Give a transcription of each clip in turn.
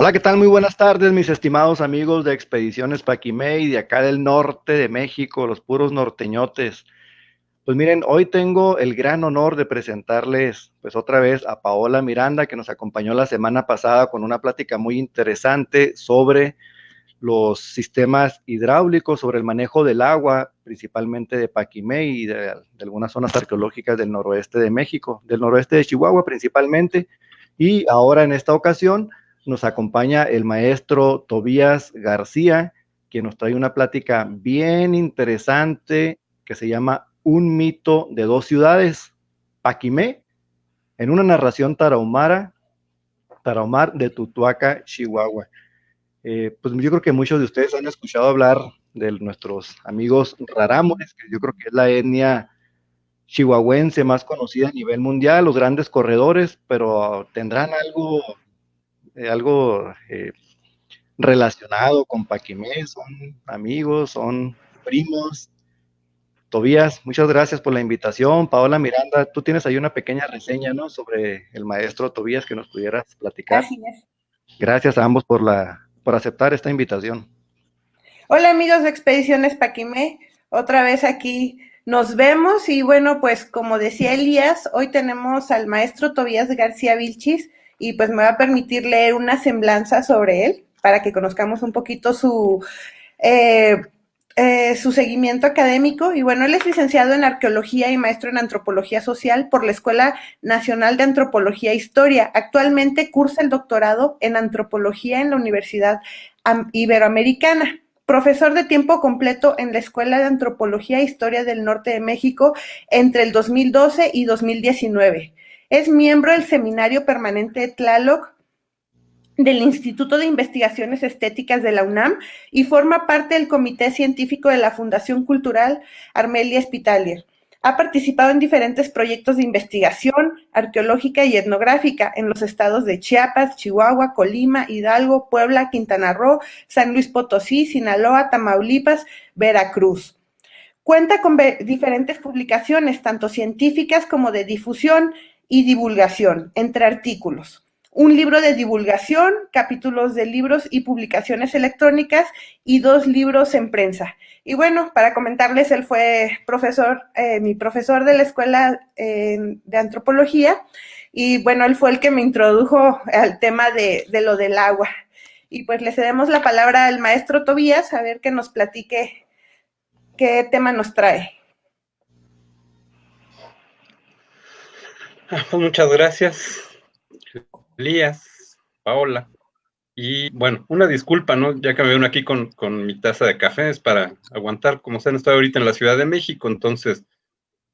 Hola, ¿qué tal? Muy buenas tardes, mis estimados amigos de Expediciones Paquimé y de acá del norte de México, los puros norteñotes. Pues miren, hoy tengo el gran honor de presentarles, pues otra vez a Paola Miranda, que nos acompañó la semana pasada con una plática muy interesante sobre los sistemas hidráulicos, sobre el manejo del agua, principalmente de Paquimé y de algunas zonas arqueológicas del noroeste de México, del noroeste de Chihuahua principalmente. Y ahora en esta ocasión nos acompaña el maestro Tobías García, que nos trae una plática bien interesante que se llama Un mito de dos ciudades, Paquimé, en una narración tarahumar de Tutuaca, Chihuahua. Pues yo creo que muchos de ustedes han escuchado hablar de nuestros amigos rarámuris, que yo creo que es la etnia chihuahuense más conocida a nivel mundial, los grandes corredores, pero tendrán algo relacionado con Paquimé, son amigos, son primos. Tobías, muchas gracias por la invitación. Paola Miranda, tú tienes ahí una pequeña reseña, ¿no? Sobre el maestro Tobías que nos pudieras platicar. Así es. Gracias a ambos por aceptar esta invitación. Hola amigos de Expediciones Paquimé, otra vez aquí nos vemos y bueno, pues como decía Elías, hoy tenemos al maestro Tobías García Vilchis y pues me va a permitir leer una semblanza sobre él para que conozcamos un poquito eh, su seguimiento académico. Y bueno, él es licenciado en Arqueología y maestro en Antropología Social por la Escuela Nacional de Antropología e Historia. Actualmente cursa el doctorado en Antropología en la Universidad Iberoamericana. Profesor de tiempo completo en la Escuela de Antropología e Historia del Norte de México entre el 2012 y 2019. Es miembro del Seminario Permanente de Tlaloc, del Instituto de Investigaciones Estéticas de la UNAM y forma parte del Comité Científico de la Fundación Cultural Armelia Hospitalier. Ha participado en diferentes proyectos de investigación arqueológica y etnográfica en los estados de Chiapas, Chihuahua, Colima, Hidalgo, Puebla, Quintana Roo, San Luis Potosí, Sinaloa, Tamaulipas, Veracruz. Cuenta con diferentes publicaciones, tanto científicas como de difusión y divulgación, entre artículos. Un libro de divulgación, capítulos de libros y publicaciones electrónicas y 2 libros en prensa. Y bueno, para comentarles, él fue mi profesor de la escuela de antropología y bueno, él fue el que me introdujo al tema de lo del agua. Y pues le cedemos la palabra al maestro Tobías a ver que nos platique qué tema nos trae. Pues muchas gracias, Elías, Paola. Y bueno, una disculpa, ¿no? Ya que me veo aquí con mi taza de café, es para aguantar, como se han estado ahorita en la Ciudad de México, entonces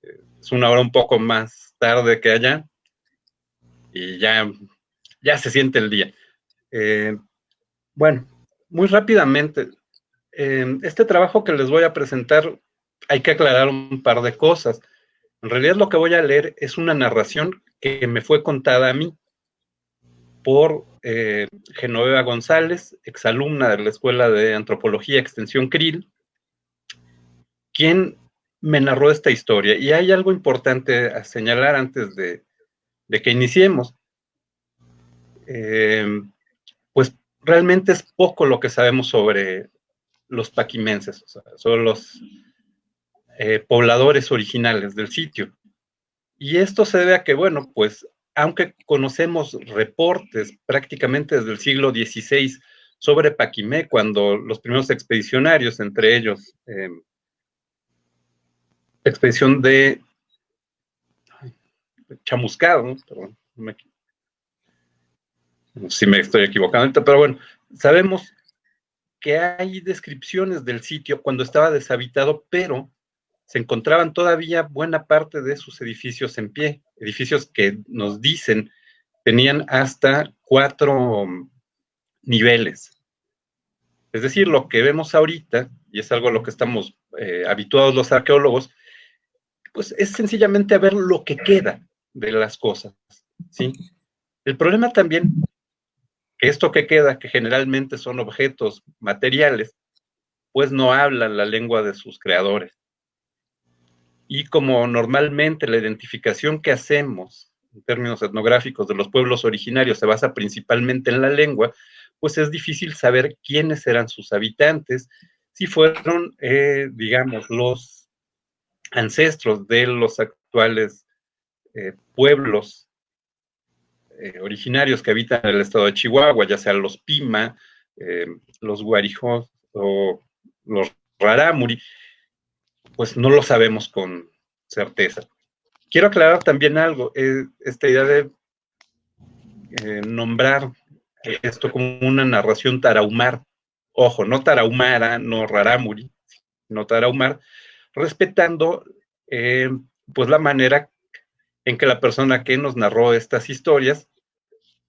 es una hora un poco más tarde que allá y ya se siente el día. Eh, bueno, muy rápidamente, este trabajo que les voy a presentar, hay que aclarar un par de cosas. En realidad lo que voy a leer es una narración que me fue contada a mí por Genoveva González, exalumna de la Escuela de Antropología Extensión CRIL, quien me narró esta historia. Y hay algo importante a señalar antes de que iniciemos. Pues realmente es poco lo que sabemos sobre los paquimenses, o sea, sobre los pobladores originales del sitio. Y esto se debe a que, bueno, pues aunque conocemos reportes prácticamente desde el siglo XVI sobre Paquimé, cuando los primeros expedicionarios, entre ellos expedición de Chamuscado, ¿no? Perdón, no sé si me estoy equivocando, pero bueno, sabemos que hay descripciones del sitio cuando estaba deshabitado, pero se encontraban todavía buena parte de sus edificios en pie, edificios que nos dicen tenían hasta 4 niveles. Es decir, lo que vemos ahorita, y es algo a lo que estamos habituados los arqueólogos, pues es sencillamente ver lo que queda de las cosas, ¿sí? El problema también, que esto que queda, que generalmente son objetos materiales, pues no hablan la lengua de sus creadores. Y como normalmente la identificación que hacemos en términos etnográficos de los pueblos originarios se basa principalmente en la lengua, pues es difícil saber quiénes eran sus habitantes, si fueron, digamos, los ancestros de los actuales pueblos originarios que habitan en el estado de Chihuahua, ya sean los Pima, los Guarijós o los Rarámuri, pues no lo sabemos con certeza. Quiero aclarar también algo, esta idea de nombrar esto como una narración tarahumar, ojo, no tarahumara, no rarámuri, no tarahumar, respetando pues la manera en que la persona que nos narró estas historias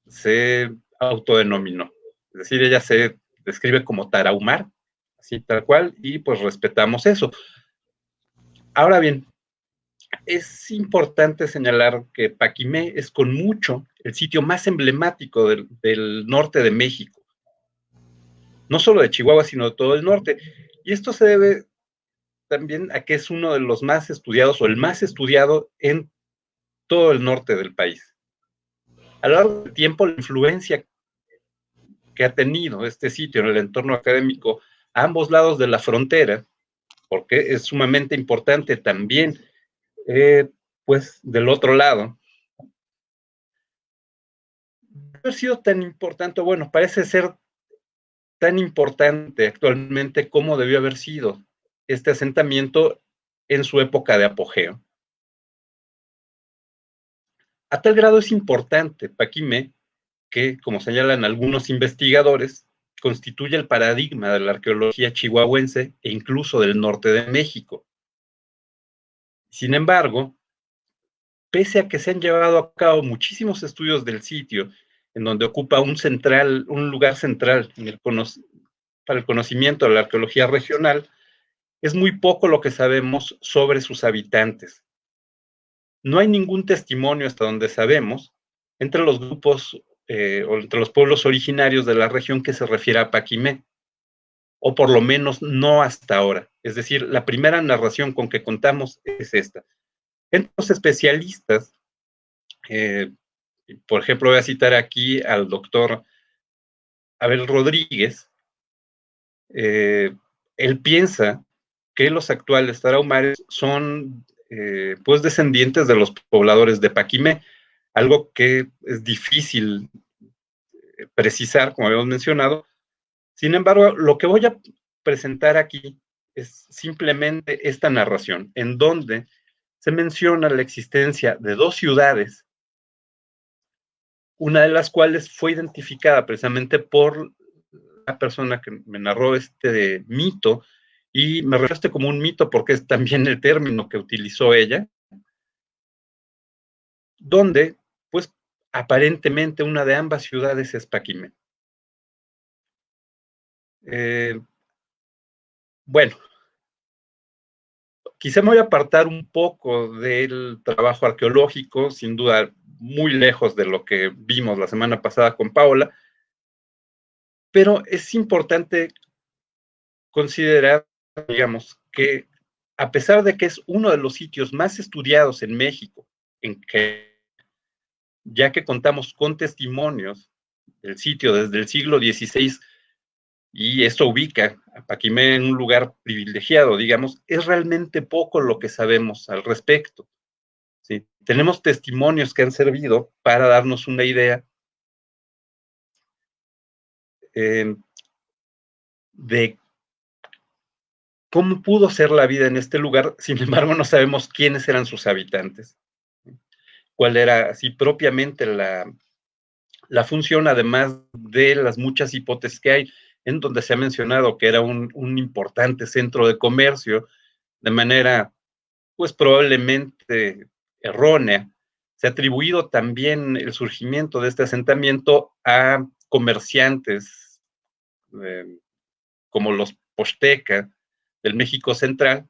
se autodenominó. Es decir, ella se describe como tarahumar, así tal cual, y pues respetamos eso. Ahora bien, es importante señalar que Paquimé es con mucho el sitio más emblemático del norte de México. No solo de Chihuahua, sino de todo el norte. Y esto se debe también a que es uno de los más estudiados o el más estudiado en todo el norte del país. A lo largo del tiempo, la influencia que ha tenido este sitio en el entorno académico a ambos lados de la frontera, porque es sumamente importante también, pues del otro lado, haber sido tan importante, bueno, parece ser tan importante actualmente como debió haber sido este asentamiento en su época de apogeo. A tal grado es importante Paquimé que, como señalan algunos investigadores, constituye el paradigma de la arqueología chihuahuense e incluso del norte de México. Sin embargo, pese a que se han llevado a cabo muchísimos estudios del sitio, en donde ocupa un lugar central para el conocimiento de la arqueología regional, es muy poco lo que sabemos sobre sus habitantes. No hay ningún testimonio hasta donde sabemos entre los grupos o entre los pueblos originarios de la región que se refiere a Paquimé, o por lo menos no hasta ahora. Es decir, la primera narración con que contamos es esta. Entre los especialistas, por ejemplo, voy a citar aquí al doctor Abel Rodríguez, él piensa que los actuales tarahumares son pues descendientes de los pobladores de Paquimé, algo que es difícil precisar, como habíamos mencionado. Sin embargo, lo que voy a presentar aquí es simplemente esta narración, en donde se menciona la existencia de dos ciudades, una de las cuales fue identificada precisamente por la persona que me narró este mito, y me refiero a este como un mito porque es también el término que utilizó ella, donde, pues, aparentemente una de ambas ciudades es Paquimé. Bueno, quizá me voy a apartar un poco del trabajo arqueológico, sin duda muy lejos de lo que vimos la semana pasada con Paola, pero es importante considerar, digamos, que a pesar de que es uno de los sitios más estudiados en México, en que, ya que contamos con testimonios del sitio desde el siglo XVI, y esto ubica a Paquimé en un lugar privilegiado, digamos, es realmente poco lo que sabemos al respecto. ¿Sí? Tenemos testimonios que han servido para darnos una idea de cómo pudo ser la vida en este lugar, sin embargo no sabemos quiénes eran sus habitantes, cuál era así propiamente la función, además de las muchas hipótesis que hay, en donde se ha mencionado que era un importante centro de comercio, de manera, pues probablemente errónea. Se ha atribuido también el surgimiento de este asentamiento a comerciantes como los Posteca del México Central.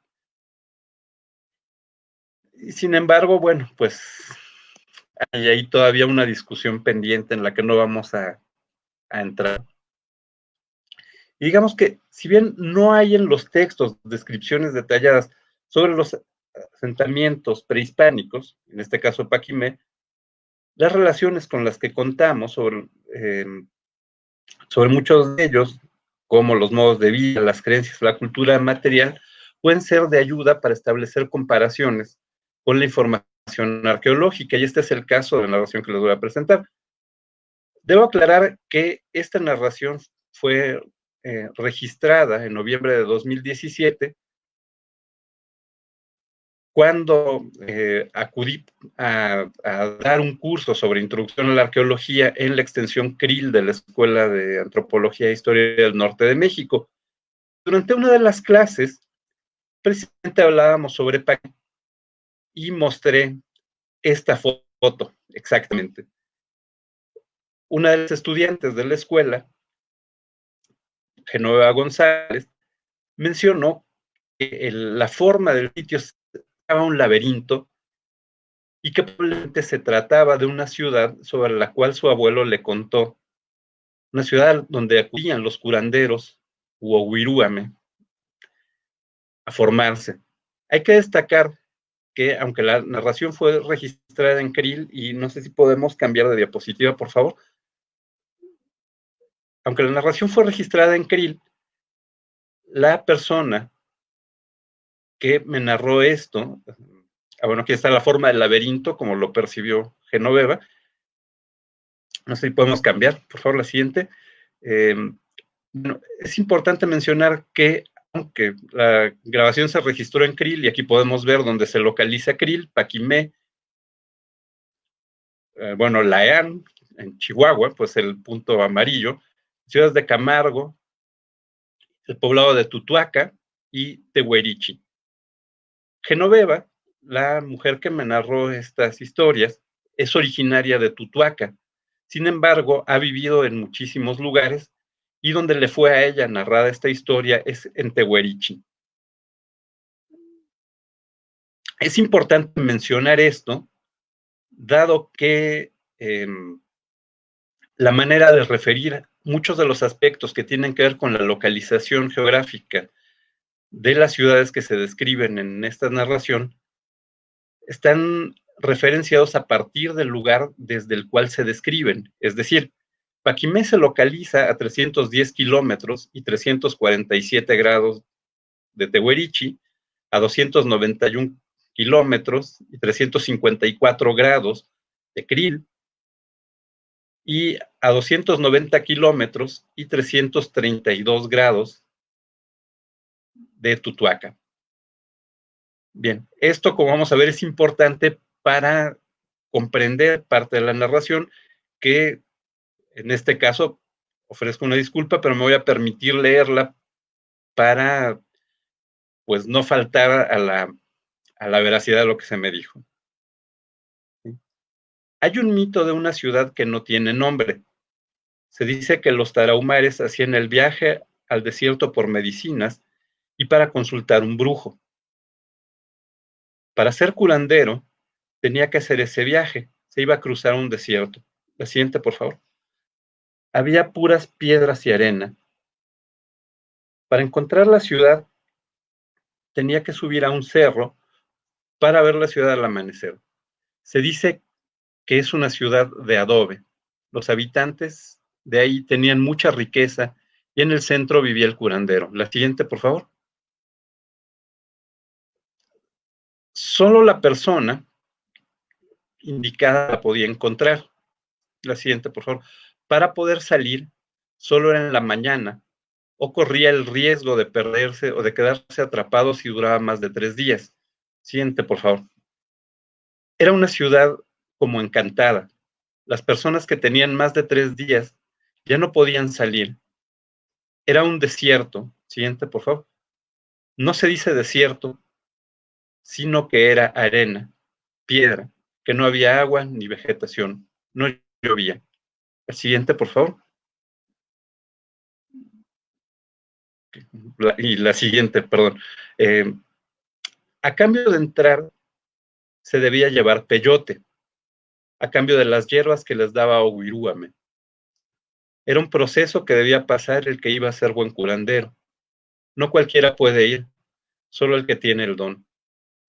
Y sin embargo, bueno, pues hay ahí todavía una discusión pendiente en la que no vamos a entrar. Y digamos que, si bien no hay en los textos descripciones detalladas sobre los asentamientos prehispánicos, en este caso Paquimé, las relaciones con las que contamos sobre Sobre muchos de ellos, como los modos de vida, las creencias, la cultura material, pueden ser de ayuda para establecer comparaciones con la información arqueológica, y este es el caso de la narración que les voy a presentar. Debo aclarar que esta narración fue registrada en noviembre de 2017, cuando acudí a dar un curso sobre introducción a la arqueología en la extensión CRIL de la Escuela de Antropología e Historia del Norte de México. Durante una de las clases, precisamente hablábamos sobre Paquimé y mostré esta foto exactamente. Una de las estudiantes de la escuela, Genoveva González, mencionó que la forma del sitio estaba un laberinto y que probablemente se trataba de una ciudad sobre la cual su abuelo le contó, una ciudad donde acudían los curanderos u Oguirúame a formarse. Hay que destacar que, aunque la narración fue registrada en Krill, y no sé si podemos cambiar de diapositiva, por favor, aunque la narración fue registrada en Krill, la persona que me narró esto, bueno, aquí está la forma del laberinto, como lo percibió Genoveva. No sé si podemos cambiar, por favor, la siguiente. Bueno, es importante mencionar que, aunque la grabación se registró en Krill, y aquí podemos ver dónde se localiza Krill, Paquimé, bueno, Laán, en Chihuahua, pues el punto amarillo, ciudades de Camargo, el poblado de Tutuaca y Tehuerichi. Genoveva, la mujer que me narró estas historias, es originaria de Tutuaca. Sin embargo, ha vivido en muchísimos lugares, y donde le fue a ella narrada esta historia es en Tehuerichi. Es importante mencionar esto, dado que la manera de referir muchos de los aspectos que tienen que ver con la localización geográfica de las ciudades que se describen en esta narración están referenciados a partir del lugar desde el cual se describen. Es decir, Paquimé se localiza a 310 kilómetros y 347 grados de Tehuerichi, a 291 kilómetros y 354 grados de Krill, y a 290 kilómetros y 332 grados de Tutuaca. Bien, esto, como vamos a ver, es importante para comprender parte de la narración, que en este caso ofrezco una disculpa, pero me voy a permitir leerla para, pues, no faltar a la veracidad de lo que se me dijo. Hay un mito de una ciudad que no tiene nombre. Se dice que los tarahumares hacían el viaje al desierto por medicinas y para consultar un brujo. Para ser curandero, tenía que hacer ese viaje. Se iba a cruzar un desierto. La siguiente, por favor. Había puras piedras y arena. Para encontrar la ciudad, tenía que subir a un cerro para ver la ciudad al amanecer. Se dice que es una ciudad de adobe. Los habitantes de ahí tenían mucha riqueza y en el centro vivía el curandero. La siguiente, por favor. Solo la persona indicada la podía encontrar. La siguiente, por favor. Para poder salir, solo era en la mañana, o corría el riesgo de perderse o de quedarse atrapado si duraba más de 3 días. Siguiente, por favor. Era una ciudad como encantada. Las personas que tenían más de 3 días ya no podían salir. Era un desierto. Siguiente, por favor. No se dice desierto, sino que era arena, piedra, que no había agua ni vegetación, no llovía. El siguiente, por favor. La siguiente, perdón. A cambio de entrar, se debía llevar peyote, a cambio de las hierbas que les daba Oguirúame. Era un proceso que debía pasar el que iba a ser buen curandero. No cualquiera puede ir, solo el que tiene el don.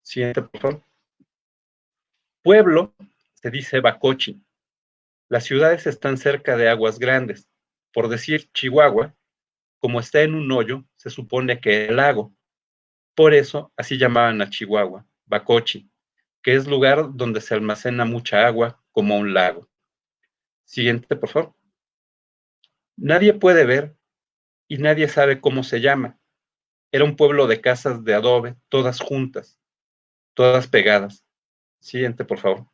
Siguiente, por favor. Pueblo se dice Bacochi. Las ciudades están cerca de aguas grandes. Por decir Chihuahua, como está en un hoyo, se supone que el lago. Por eso así llamaban a Chihuahua, Bacochi, que es lugar donde se almacena mucha agua como un lago. Siguiente, por favor. Nadie puede ver y nadie sabe cómo se llama. Era un pueblo de casas de adobe, todas juntas, todas pegadas. Siguiente, por favor.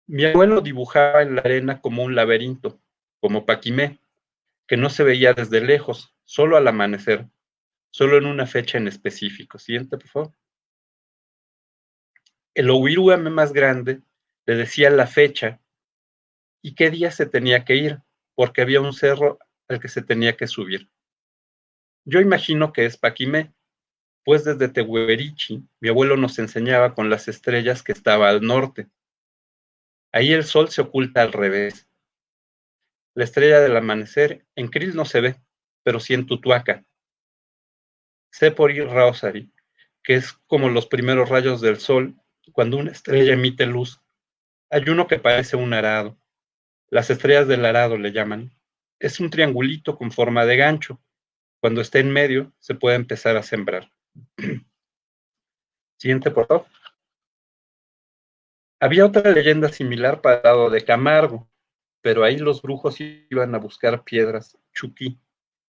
Mi abuelo dibujaba en la arena como un laberinto, como Paquimé, que no se veía desde lejos, solo al amanecer, solo en una fecha en específico. Siguiente, por favor. El Owiruame más grande le decía la fecha y qué día se tenía que ir, porque había un cerro al que se tenía que subir. Yo imagino que es Paquimé, pues desde Tehuerichi mi abuelo nos enseñaba con las estrellas que estaba al norte. Ahí el sol se oculta al revés. La estrella del amanecer en Krill no se ve, pero sí en Tutuaca. Sepori Rausari, que es como los primeros rayos del sol cuando una estrella emite luz. Hay uno que parece un arado. Las estrellas del arado le llaman. Es un triangulito con forma de gancho. Cuando está en medio, se puede empezar a sembrar. Siguiente, por favor. Había otra leyenda similar para el lado de Camargo, pero ahí los brujos iban a buscar piedras chuquí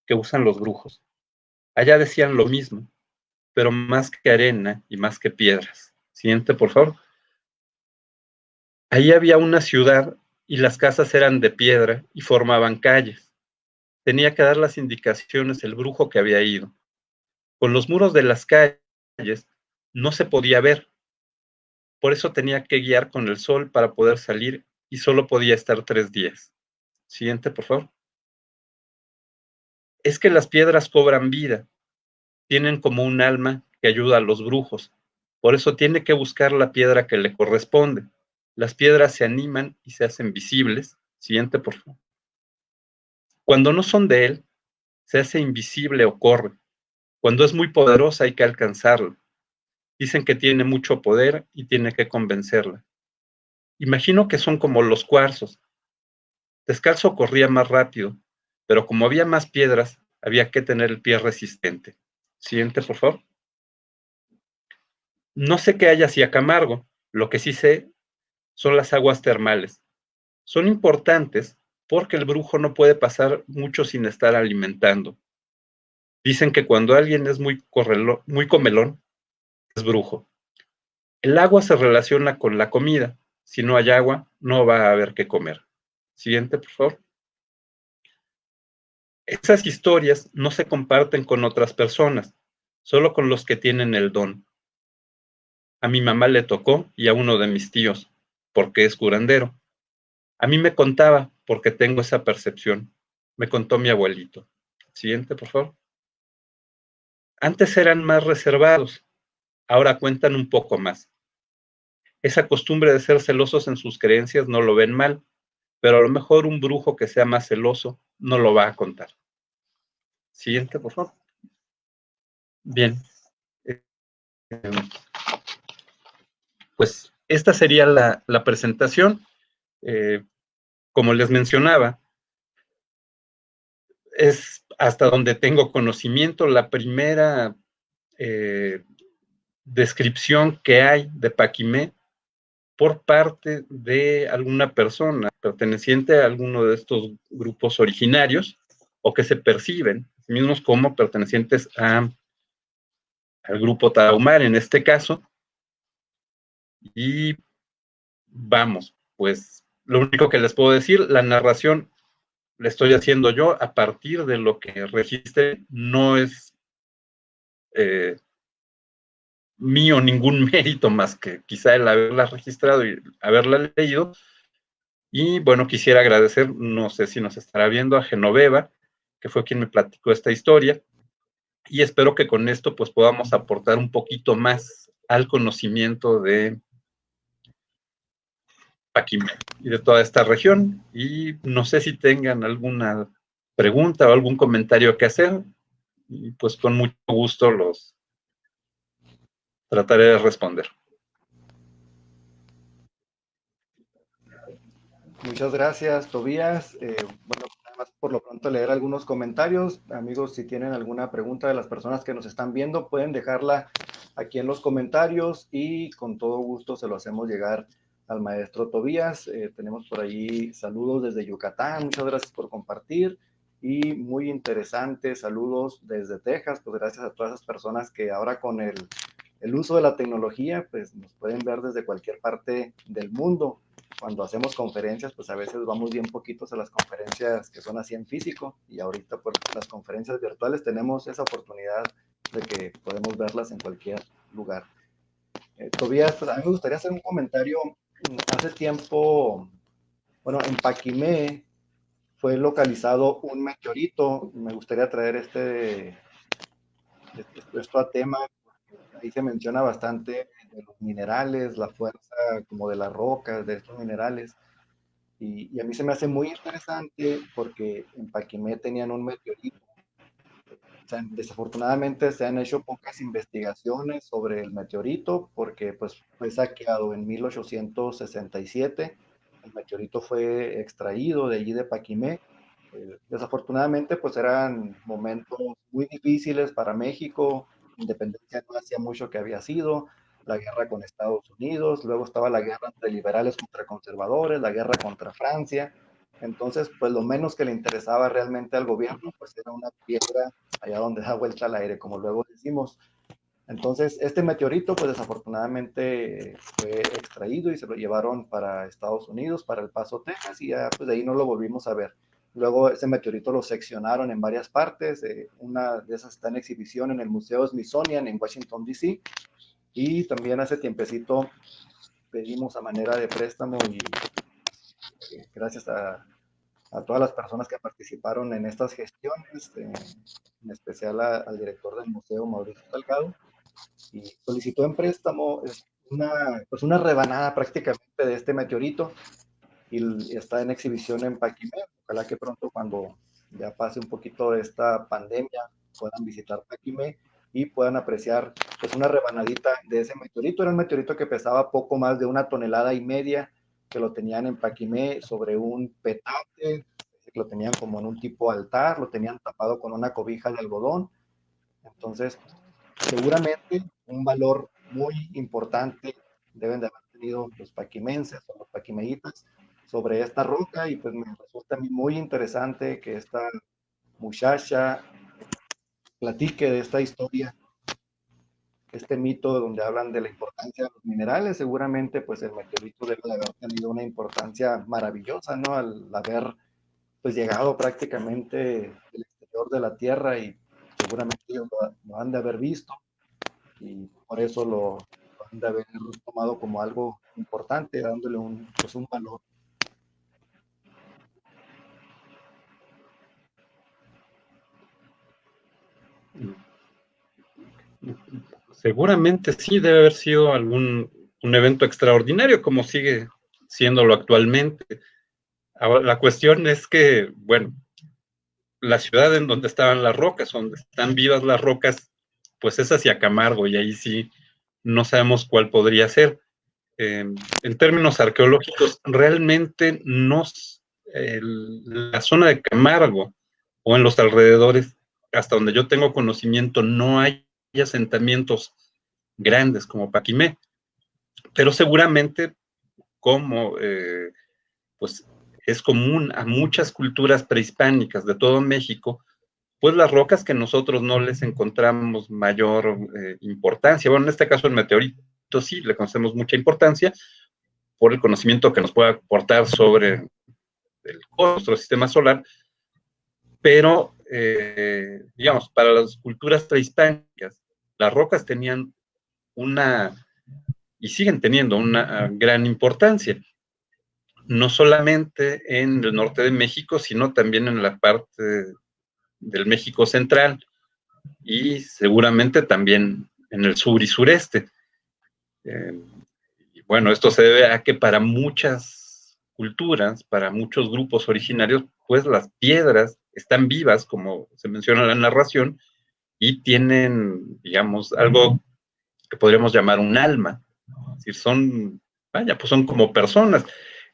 que usan los brujos. Allá decían lo mismo, pero más que arena y más que piedras. Siguiente, por favor. Ahí había una ciudad y las casas eran de piedra y formaban calles. Tenía que dar las indicaciones el brujo que había ido. Con los muros de las calles no se podía ver, por eso tenía que guiar con el sol para poder salir y solo podía estar 3 días. Siguiente, por favor. Es que las piedras cobran vida, tienen como un alma que ayuda a los brujos, por eso tiene que buscar la piedra que le corresponde. Las piedras se animan y se hacen visibles. Siguiente, por favor. Cuando no son de él, se hace invisible o corre. Cuando es muy poderosa hay que alcanzarla. Dicen que tiene mucho poder y tiene que convencerla. Imagino que son como los cuarzos. Descalzo corría más rápido, pero como había más piedras, había que tener el pie resistente. Siguiente, por favor. No sé qué hay hacia Camargo. Lo que sí sé son las aguas termales. Son importantes porque el brujo no puede pasar mucho sin estar alimentando. Dicen que cuando alguien es muy comelón, es brujo. El agua se relaciona con la comida. Si no hay agua, no va a haber qué comer. Siguiente, por favor. Esas historias no se comparten con otras personas, solo con los que tienen el don. A mi mamá le tocó y a uno de mis tíos, porque es curandero. A mí me contaba porque tengo esa percepción. Me contó mi abuelito. Siguiente, por favor. Antes eran más reservados, ahora cuentan un poco más. Esa costumbre de ser celosos en sus creencias no lo ven mal, pero a lo mejor un brujo que sea más celoso no lo va a contar. Siguiente, por favor. Bien. Pues esta sería la presentación. Como les mencionaba, es hasta donde tengo conocimiento la primera descripción que hay de Paquimé por parte de alguna persona perteneciente a alguno de estos grupos originarios o que se perciben mismos como pertenecientes al grupo Tarahumara en este caso. Y vamos, pues lo único que les puedo decir, la narración la estoy haciendo yo a partir de lo que registré, no es mío ningún mérito más que quizá el haberla registrado y haberla leído. Y bueno, quisiera agradecer, no sé si nos estará viendo, a Genoveva, que fue quien me platicó esta historia, y espero que con esto pues podamos aportar un poquito más al conocimiento de Paquimé y de toda esta región. Y no sé si tengan alguna pregunta o algún comentario que hacer, y pues con mucho gusto los trataré de responder. Muchas gracias, Tobías. Bueno, nada más por lo pronto leer algunos comentarios. Amigos, si tienen alguna pregunta de las personas que nos están viendo, pueden dejarla aquí en los comentarios y con todo gusto se lo hacemos llegar al maestro Tobías. Tenemos por ahí saludos desde Yucatán, muchas gracias por compartir. Y muy interesante, saludos desde Texas, pues gracias a todas esas personas que ahora con el uso de la tecnología, pues nos pueden ver desde cualquier parte del mundo. Cuando hacemos conferencias, pues a veces vamos bien poquitos a las conferencias que son así en físico, y ahorita por las conferencias virtuales tenemos esa oportunidad de que podemos verlas en cualquier lugar. Tobías, pues a mí me gustaría hacer un comentario. Hace tiempo, bueno, en Paquimé fue localizado un meteorito. Me gustaría traer esto a tema. Ahí se menciona bastante de los minerales, la fuerza como de las rocas, de estos minerales. Y a mí se me hace muy interesante porque en Paquimé tenían un meteorito. O sea, desafortunadamente se han hecho pocas investigaciones sobre el meteorito porque pues, fue saqueado en 1867. El meteorito fue extraído de allí de Paquimé. Desafortunadamente pues eran momentos muy difíciles para México. Independencia no hacía mucho que había sido, la guerra con Estados Unidos, luego estaba la guerra entre liberales contra conservadores, la guerra contra Francia. Entonces, pues lo menos que le interesaba realmente al gobierno, pues era una piedra allá donde da vuelta al aire, como luego decimos. Entonces, este meteorito, pues desafortunadamente fue extraído y se lo llevaron para Estados Unidos, para El Paso, Texas, y ya pues de ahí no lo volvimos a ver. Luego ese meteorito lo seccionaron en varias partes, una de esas está en exhibición en el Museo Smithsonian en Washington, D.C., y también hace tiempecito pedimos a manera de préstamo y gracias a todas las personas que participaron en estas gestiones, en especial al director del museo, Mauricio Salgado, y solicitó en préstamo pues una rebanada prácticamente de este meteorito y está en exhibición en Paquimé. Ojalá que pronto, cuando ya pase un poquito de esta pandemia, puedan visitar Paquimé y puedan apreciar pues una rebanadita de ese meteorito. Era un meteorito que pesaba poco más de 1,5 toneladas, que lo tenían en Paquimé sobre un petate, que lo tenían como en un tipo altar, lo tenían tapado con una cobija de algodón. Entonces, seguramente un valor muy importante deben de haber tenido los paquimenses o los paquimeitas sobre esta roca, y pues me resulta a mí muy interesante que esta muchacha platique de esta historia, este mito donde hablan de la importancia de los minerales. Seguramente pues el meteorito debe de haber tenido una importancia maravillosa, ¿no? Al haber pues llegado prácticamente del exterior de la Tierra, y seguramente ellos lo han de haber visto y por eso lo han de haber tomado como algo importante, dándole pues un valor. Seguramente sí, debe haber sido un evento extraordinario, como sigue siéndolo actualmente. Ahora, la cuestión es que, bueno, la ciudad en donde estaban las rocas, donde están vivas las rocas, pues es hacia Camargo, y ahí sí no sabemos cuál podría ser. En términos arqueológicos, realmente no, la zona de Camargo o en los alrededores, hasta donde yo tengo conocimiento, no hay asentamientos grandes como Paquimé, pero seguramente como pues es común a muchas culturas prehispánicas de todo México, pues las rocas que nosotros no les encontramos mayor importancia. Bueno, en este caso el meteorito sí le conocemos mucha importancia por el conocimiento que nos puede aportar sobre nuestro sistema solar, pero digamos, para las culturas prehispánicas, las rocas tenían y siguen teniendo una gran importancia, no solamente en el norte de México, sino también en la parte del México central y seguramente también en el sur y sureste. Y bueno, esto se debe a que para muchas culturas, para muchos grupos originarios, pues las piedras están vivas, como se menciona en la narración, y tienen, digamos, algo que podríamos llamar un alma. Es decir, vaya, pues son como personas.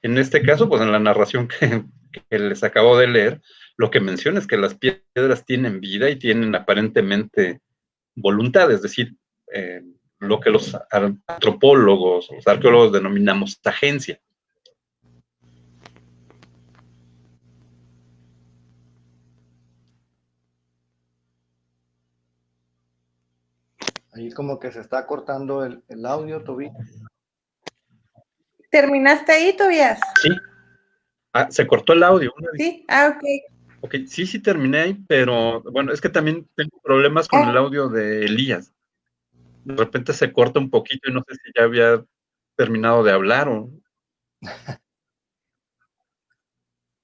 En este caso, pues en la narración que les acabo de leer, Lo que menciona es que las piedras tienen vida y tienen aparentemente voluntad, es decir, lo que los antropólogos, los arqueólogos denominamos agencia. Ahí como que se está cortando el audio, Toby. ¿Terminaste ahí, Tobías? Sí. Se cortó el audio. Sí, ok. Ok, sí terminé ahí, pero bueno, es que también tengo problemas con el audio de Elías. De repente se corta un poquito y no sé si ya había terminado de hablar o...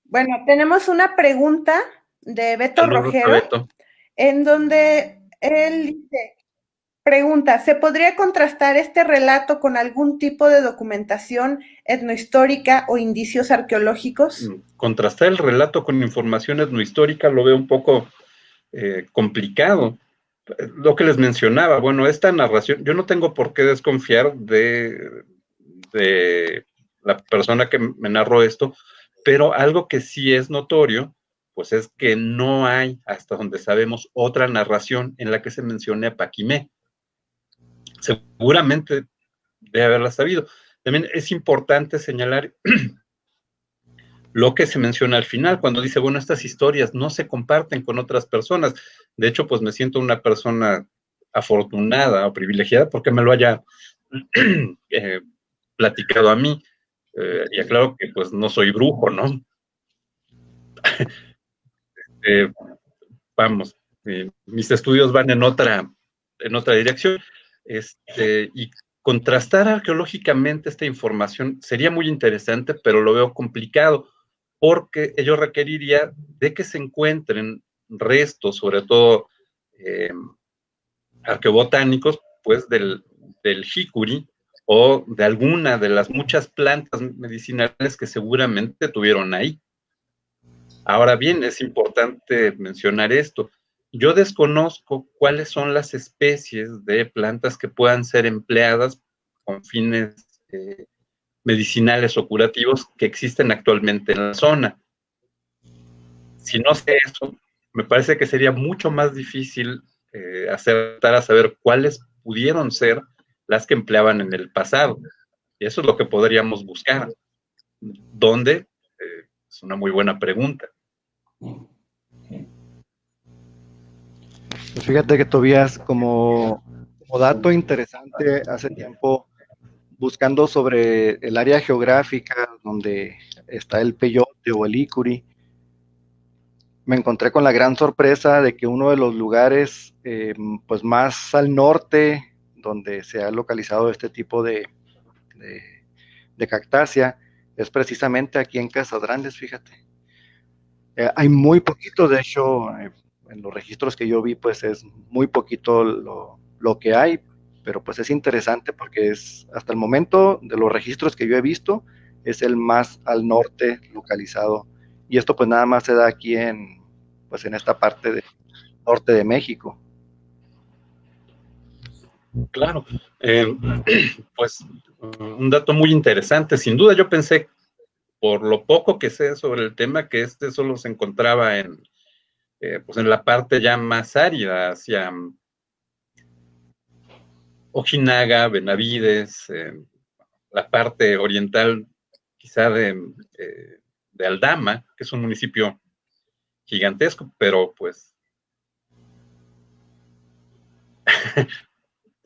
Bueno, tenemos una pregunta de Beto Rogero, Beto. En donde él dice, pregunta, ¿se podría contrastar este relato con algún tipo de documentación etnohistórica o indicios arqueológicos? Contrastar el relato con información etnohistórica lo veo un poco complicado. Lo que les mencionaba, bueno, esta narración, yo no tengo por qué desconfiar de la persona que me narró esto, pero algo que sí es notorio, pues es que no hay, hasta donde sabemos, otra narración en la que se mencione a Paquimé. Seguramente debe haberla sabido. También es importante señalar lo que se menciona al final, cuando dice, bueno, estas historias no se comparten con otras personas. De hecho, pues me siento una persona afortunada o privilegiada porque me lo haya platicado a mí. Y aclaro que pues no soy brujo, ¿no? Vamos, mis estudios van en otra dirección. Y contrastar arqueológicamente esta información sería muy interesante, pero lo veo complicado, porque ello requeriría de que se encuentren restos, sobre todo arqueobotánicos, pues del jicuri o de alguna de las muchas plantas medicinales que seguramente tuvieron ahí. Ahora bien, es importante mencionar esto. Yo desconozco cuáles son las especies de plantas que puedan ser empleadas con fines medicinales o curativos que existen actualmente en la zona. Si no sé eso, me parece que sería mucho más difícil acertar a saber cuáles pudieron ser las que empleaban en el pasado. Y eso es lo que podríamos buscar. ¿Dónde? Es una muy buena pregunta. Pues fíjate que Tobías, como dato interesante, hace tiempo buscando sobre el área geográfica donde está el peyote o el icuri, me encontré con la gran sorpresa de que uno de los lugares pues más al norte donde se ha localizado este tipo de, de cactácea es precisamente aquí en Casas Grandes, fíjate. Hay muy poquito, de hecho, en los registros que yo vi, pues es muy poquito lo que hay, pero pues es interesante porque es, hasta el momento, de los registros que yo he visto, es el más al norte localizado. Y esto pues nada más se da aquí pues en esta parte del norte de México. Claro, pues un dato muy interesante. Sin duda yo pensé, por lo poco que sé sobre el tema, que este solo se encontraba pues en la parte ya más árida, hacia Ojinaga, Benavides, la parte oriental quizá de Aldama, que es un municipio gigantesco, pero pues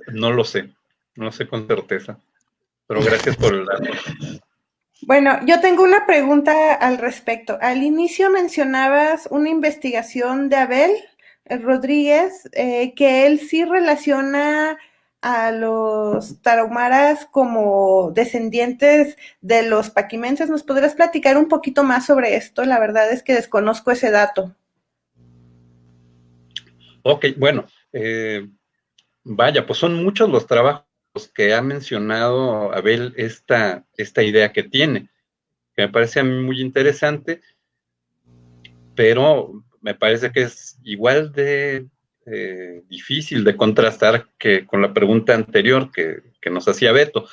no lo sé con certeza, pero gracias por el dato. Bueno, yo tengo una pregunta al respecto. Al inicio mencionabas una investigación de Abel Rodríguez, que él sí relaciona a los tarahumaras como descendientes de los paquimenses. ¿Nos podrías platicar un poquito más sobre esto? La verdad es que desconozco ese dato. Ok, bueno, vaya, pues son muchos los trabajos que ha mencionado Abel esta idea que tiene, que me parece a mí muy interesante, pero me parece que es igual de difícil de contrastar que con la pregunta anterior que nos hacía Beto.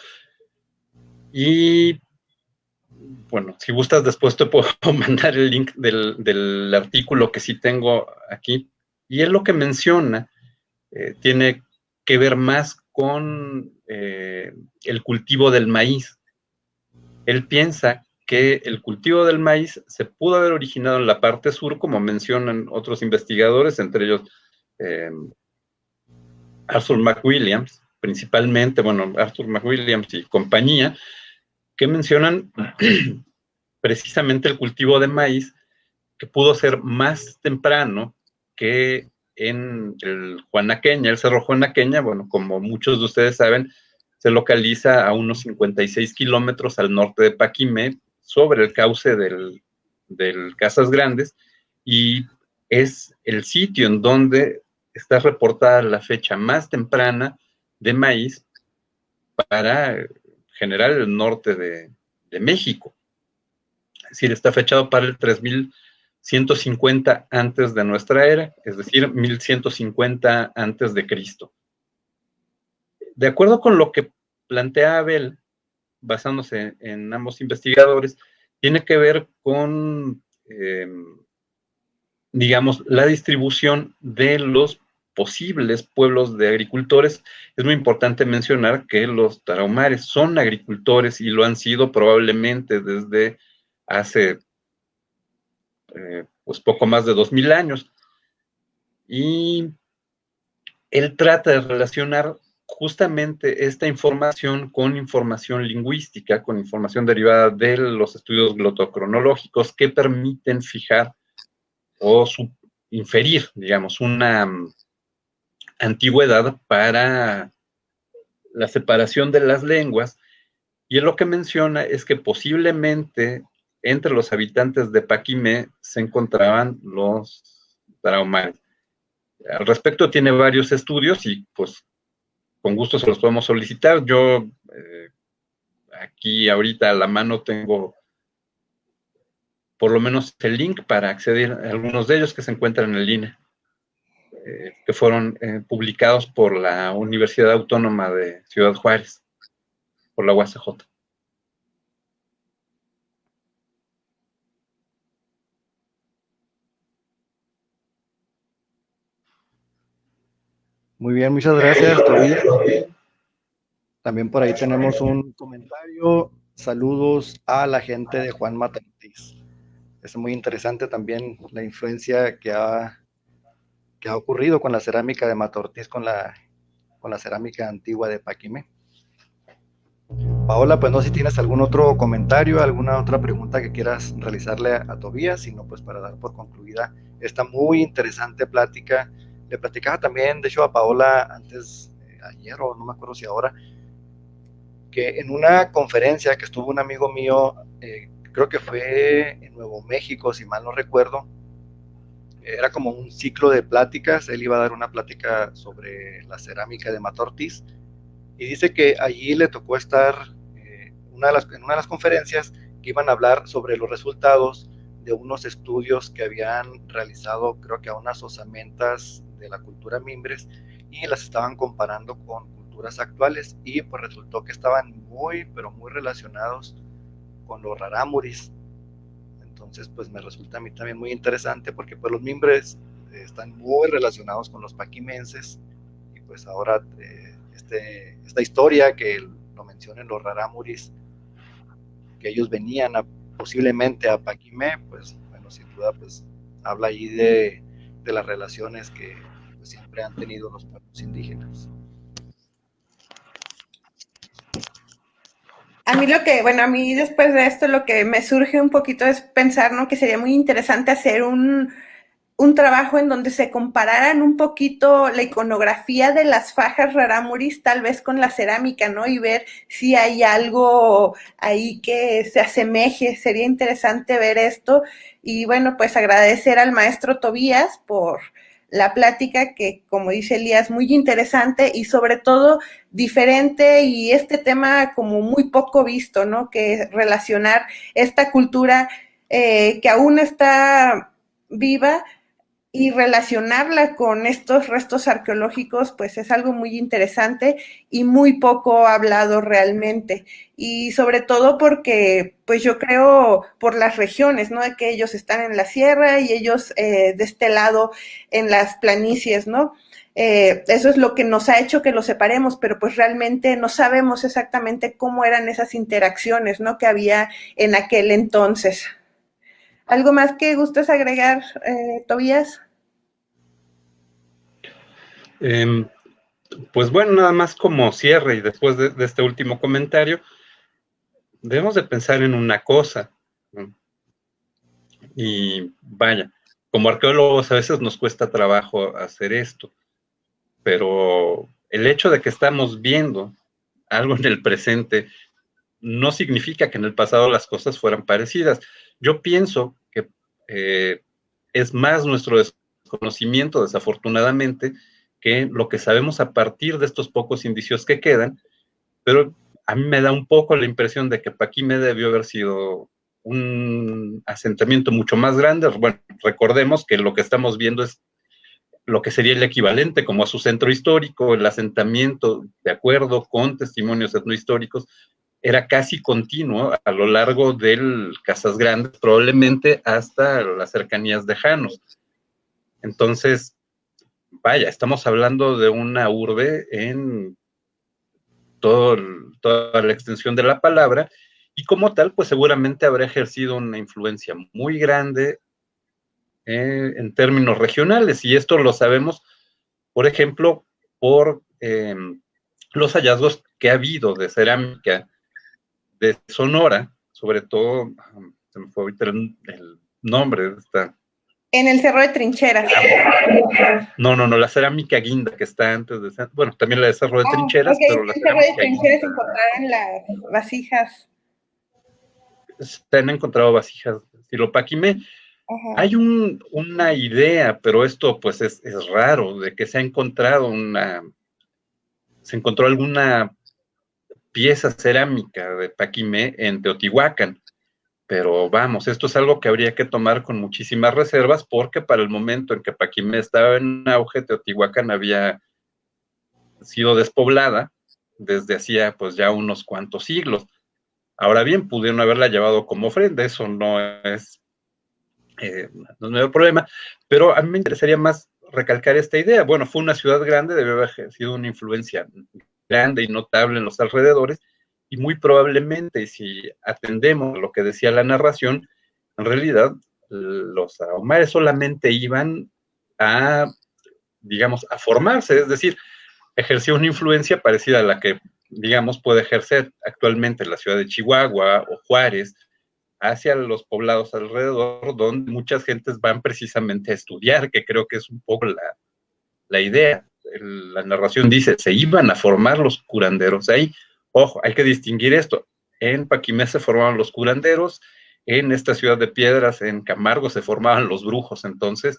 Y bueno, si gustas después te puedo mandar el link del artículo que sí tengo aquí. Y él lo que menciona tiene que ver más con el cultivo del maíz. Él piensa que el cultivo del maíz se pudo haber originado en la parte sur, como mencionan otros investigadores, entre ellos Arthur McWilliams, principalmente, bueno, Arthur McWilliams y compañía, que mencionan precisamente el cultivo de maíz, que pudo ser más temprano que en el Juanaqueña, el Cerro Juanaqueña, bueno, como muchos de ustedes saben, se localiza a unos 56 kilómetros al norte de Paquimé, sobre el cauce del Casas Grandes, y es el sitio en donde está reportada la fecha más temprana de maíz para generar el norte de México. Es decir, está fechado para el 3150 antes de nuestra era, es decir, 1150 antes de Cristo. De acuerdo con lo que plantea Abel, basándose en ambos investigadores, tiene que ver con, digamos, la distribución de los posibles pueblos de agricultores. Es muy importante mencionar que los tarahumares son agricultores y lo han sido probablemente desde hace pues poco más de 2000 años. Y él trata de relacionar justamente esta información con información lingüística, con información derivada de los estudios glotocronológicos que permiten fijar o inferir, digamos, una antigüedad para la separación de las lenguas. Y él lo que menciona es que posiblemente entre los habitantes de Paquimé se encontraban los tarahumares. Al respecto tiene varios estudios y pues con gusto se los podemos solicitar. Yo aquí ahorita a la mano tengo por lo menos el link para acceder a algunos de ellos que se encuentran en línea, que fueron publicados por la Universidad Autónoma de Ciudad Juárez, por la UACJ. Muy bien, muchas gracias, Tobías. También por ahí tenemos un comentario. Saludos a la gente de Juan Mata Ortiz. Es muy interesante también la influencia que ha ocurrido con la cerámica de Mata Ortiz, con la cerámica antigua de Paquimé. Paola, pues no sé si tienes algún otro comentario, alguna otra pregunta que quieras realizarle a Tobías, sino pues para dar por concluida esta muy interesante plática. Le platicaba también, de hecho, a Paola antes, ayer o no me acuerdo si ahora, que en una conferencia que estuvo un amigo mío, creo que fue en Nuevo México, si mal no recuerdo, era como un ciclo de pláticas. Él iba a dar una plática sobre la cerámica de Mata Ortiz, y dice que allí le tocó estar en una de las conferencias que iban a hablar sobre los resultados de unos estudios que habían realizado, creo que a unas osamentas de la cultura Mimbres, y las estaban comparando con culturas actuales, y pues resultó que estaban muy, pero muy relacionados con los rarámuris. Entonces pues me resulta a mí también muy interesante, porque pues los Mimbres están muy relacionados con los paquimenses, y pues ahora esta historia que lo mencionan los rarámuris, que ellos venían posiblemente a Paquimé, pues bueno, sin duda pues habla ahí de las relaciones que pues, siempre han tenido los pueblos indígenas. A mí a mí después de esto lo que me surge un poquito es pensar, ¿no? Que sería muy interesante hacer un trabajo en donde se compararan un poquito la iconografía de las fajas rarámuris tal vez con la cerámica, ¿no? Y ver si hay algo ahí que se asemeje. Sería interesante ver esto. Y bueno, pues agradecer al maestro Tobías por la plática que, como dice Elías, muy interesante y sobre todo diferente, y este tema como muy poco visto, ¿no? Que relacionar esta cultura que aún está viva y relacionarla con estos restos arqueológicos, pues es algo muy interesante y muy poco hablado realmente. Y sobre todo porque, pues yo creo por las regiones, ¿no? De que ellos están en la sierra y ellos de este lado en las planicies, ¿no? Eso es lo que nos ha hecho que los separemos, pero pues realmente no sabemos exactamente cómo eran esas interacciones, ¿no? Que había en aquel entonces. ¿Algo más que gustes agregar, Tobías? Eh, pues bueno, nada más como cierre y después de este último comentario, debemos de pensar en una cosa, ¿no? Y vaya, como arqueólogos a veces nos cuesta trabajo hacer esto, pero el hecho de que estamos viendo algo en el presente no significa que en el pasado las cosas fueran parecidas. Yo pienso que es más nuestro desconocimiento, desafortunadamente, que lo que sabemos a partir de estos pocos indicios que quedan, pero a mí me da un poco la impresión de que Paquimé debió haber sido un asentamiento mucho más grande. Bueno, recordemos que lo que estamos viendo es lo que sería el equivalente como a su centro histórico, el asentamiento, de acuerdo con testimonios etnohistóricos, era casi continuo a lo largo del Casas Grandes, probablemente hasta las cercanías de Janos. Entonces, vaya, estamos hablando de una urbe en toda la extensión de la palabra, y como tal, pues seguramente habrá ejercido una influencia muy grande en términos regionales, y esto lo sabemos, por ejemplo, por los hallazgos que ha habido de cerámica de Sonora, sobre todo, se me fue ahorita el nombre de esta. En el Cerro de Trincheras. No, la cerámica guinda que está antes de, bueno, también la de Cerro de Trincheras, Okay. pero En la el Cerro de cerámica Trincheras guinda. encontraron las vasijas. Se han encontrado vasijas de estilo Paquimé. Ajá. Hay una idea, pero esto pues es raro, de que se encontró alguna pieza cerámica de Paquimé en Teotihuacán. Pero vamos, esto es algo que habría que tomar con muchísimas reservas, porque para el momento en que Paquimé estaba en auge, Teotihuacán había sido despoblada desde hacía pues ya unos cuantos siglos. Ahora bien, pudieron haberla llevado como ofrenda, eso no es mayor problema, pero a mí me interesaría más recalcar esta idea. Bueno, fue una ciudad grande, debe haber ejercido una influencia grande y notable en los alrededores, y muy probablemente, si atendemos lo que decía la narración, en realidad los ahumares solamente iban a, digamos, a formarse, es decir, ejerció una influencia parecida a la que, digamos, puede ejercer actualmente la ciudad de Chihuahua o Juárez, hacia los poblados alrededor, donde muchas gentes van precisamente a estudiar, que creo que es un poco la idea. La narración dice, se iban a formar los curanderos ahí. Ojo, hay que distinguir esto. En Paquimé se formaban los curanderos, en esta ciudad de Piedras, en Camargo, se formaban los brujos. Entonces,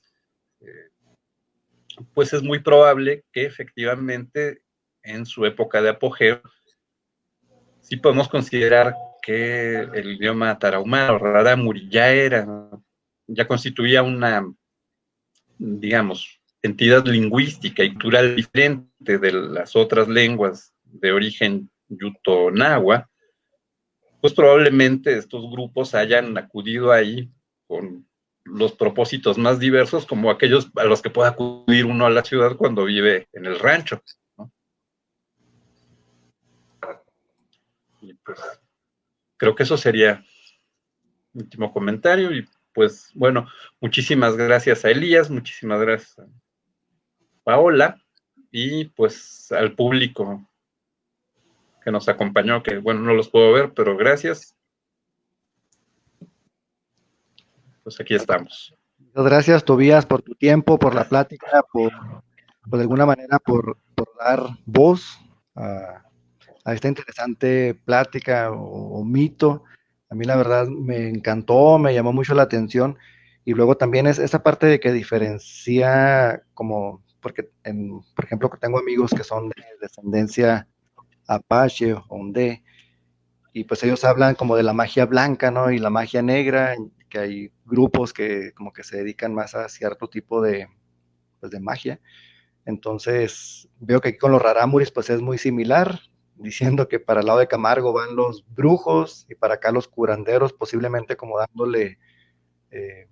pues es muy probable que efectivamente en su época de apogeo sí podemos considerar que el idioma tarahumara o rarámuri ya constituía una, digamos, entidad lingüística y cultural diferente de las otras lenguas de origen yuto-nahua. Pues probablemente estos grupos hayan acudido ahí con los propósitos más diversos, como aquellos a los que puede acudir uno a la ciudad cuando vive en el rancho, ¿no? Y pues creo que eso sería mi último comentario. Y pues bueno, muchísimas gracias a Elías, muchísimas gracias a Paola, y pues al público que nos acompañó, que bueno, no los puedo ver, pero gracias. Pues aquí estamos. Muchas gracias, Tobías, por tu tiempo, por la plática, por de alguna manera, por dar voz a esta interesante plática o mito. A mí la verdad me encantó, me llamó mucho la atención, y luego también es esa parte de que diferencia como, porque por ejemplo tengo amigos que son de descendencia apache o ondé, y pues ellos hablan como de la magia blanca, ¿no? Y la magia negra, que hay grupos que como que se dedican más a cierto tipo de, pues, de magia. Entonces, veo que aquí con los rarámuris pues es muy similar, diciendo que para el lado de Camargo van los brujos y para acá los curanderos, posiblemente como dándole eh,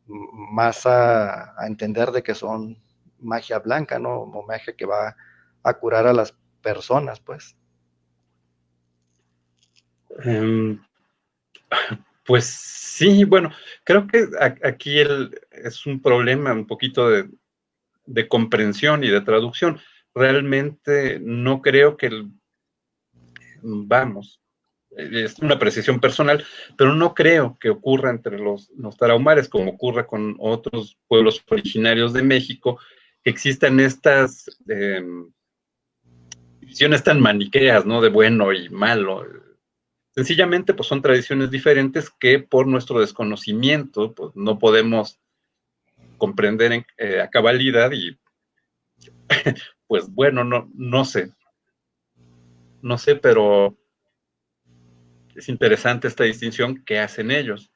más a entender de que son magia blanca, ¿no? O magia que va a curar a las personas, pues. Em, pues sí, bueno, creo que aquí es un problema un poquito de comprensión y de traducción. Realmente no creo que, vamos, es una apreciación personal, pero no creo que ocurra entre los tarahumares como ocurre con otros pueblos originarios de México, que existan estas visiones tan maniqueas, ¿no? De bueno y malo. Sencillamente, pues son tradiciones diferentes que por nuestro desconocimiento, pues no podemos comprender a cabalidad y, pues bueno, no sé, pero es interesante esta distinción que hacen ellos.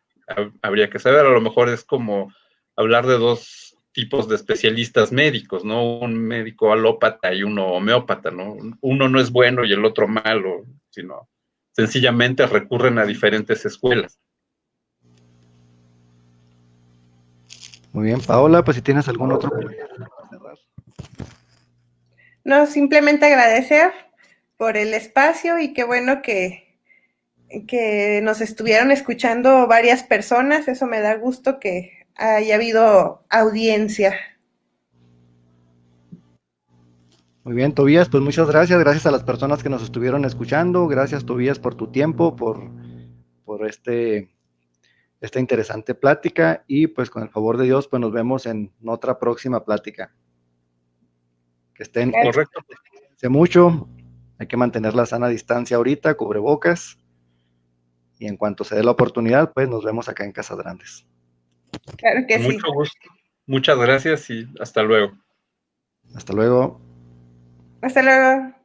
Habría que saber, a lo mejor es como hablar de dos tipos de especialistas médicos, ¿no? Un médico alópata y uno homeópata, ¿no? Uno no es bueno y el otro malo, sino sencillamente recurren a diferentes escuelas. Muy bien, Paola, pues si tienes algún otro comentario para cerrar. No, simplemente agradecer por el espacio y qué bueno que nos estuvieron escuchando varias personas. Eso me da gusto que haya habido audiencia. Muy bien, Tobías, pues muchas gracias, gracias a las personas que nos estuvieron escuchando, gracias Tobías por tu tiempo, por esta interesante plática y pues con el favor de Dios, pues nos vemos en otra próxima plática. Que estén Claro. Correcto. mucho, hay que mantener la sana distancia ahorita, cubrebocas y en cuanto se dé la oportunidad, pues nos vemos acá en Casa Grandes. Claro que Con sí. mucho gusto. Muchas gracias y hasta luego. Hasta luego. Hasta luego.